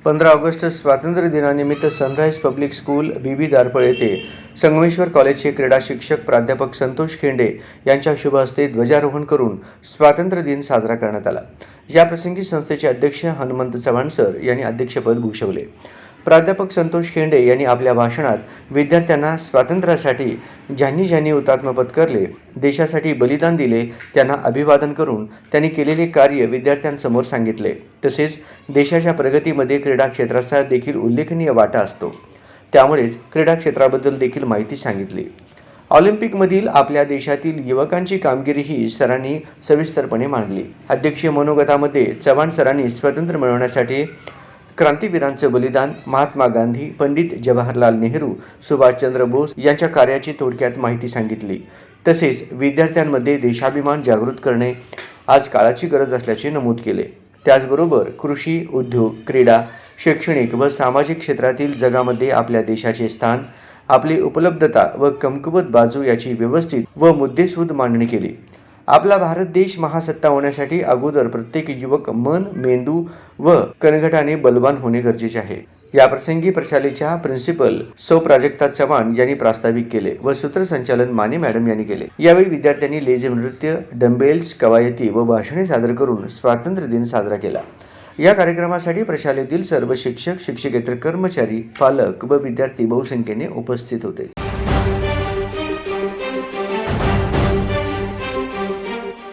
15 August स्वातंत्र्य दिनानिमित्त sunrise public school Bibi दारपळ येथे संगमेश्वर कॉलेजचे क्रीडा शिक्षक प्राध्यापक संतोष खेंडे यांच्या शुभ हस्ते ध्वजारोहण करून स्वातंत्र्य दिन साजरा करण्यात आला। याप्रसंगी संस्थेचे अध्यक्ष हनुमंत चव्हाण सर यांनी अध्यक्षपद भूषवले। प्राध्यापक संतोष खेंडे यांनी आपल्या भाषणात विद्यार्थ्यांना स्वातंत्र्यासाठी ज्यांनी हुतात्मा पत्करले, देशासाठी बलिदान दिले त्यांना अभिवादन करून त्यांनी केलेले कार्य विद्यार्थ्यांसमोर सांगितले। तसेच देशाच्या प्रगतीमध्ये क्रीडा क्षेत्राचा देखील उल्लेखनीय वाटा असतो, त्यामुळेच क्रीडा क्षेत्राबद्दल देखील माहिती सांगितली। ऑलिम्पिकमधील आपल्या देशातील युवकांची कामगिरीही सरांनी सविस्तरपणे मांडली। अध्यक्षीय मनोगतामध्ये चव्हाण सरांनी स्वातंत्र्य मिळवण्यासाठी क्रांतिवीरांचे बलिदान, महात्मा गांधी, पंडित जवाहरलाल नेहरू, सुभाषचंद्र बोस यांच्या कार्याची थोडक्यात माहिती सांगितली। तसेच विद्यार्थ्यांमध्ये देशाभिमान जागृत करणे आज काळाची गरज असल्याचे नमूद केले। त्याचबरोबर कृषी, उद्योग, क्रीडा, शैक्षणिक व सामाजिक क्षेत्रातील जगामध्ये आपल्या देशाचे स्थान, आपली उपलब्धता व कमकुवत बाजू याची व्यवस्थित व मुद्देसूद मांडणी केली। आपला भारत देश महासत्ता होण्यासाठी अगोदर प्रत्येक युवक मन, मेंदू व कणगटाने बलवान होणे गरजेचे आहे। याप्रसंगी प्रशालेच्या प्रिन्सिपल सौ प्राजक्ता चव्हाण यांनी प्रास्ताविक केले व सूत्रसंचालन माने मॅडम यांनी केले। यावेळी विद्यार्थ्यांनी लेझिम नृत्य, डंबेल्स, कवायती व भाषणे सादर करून स्वातंत्र्य दिन साजरा केला। या कार्यक्रमासाठी प्रशालेतील सर्व शिक्षक, शिक्षकेतर कर्मचारी, पालक व विद्यार्थी बहुसंख्येने उपस्थित होते।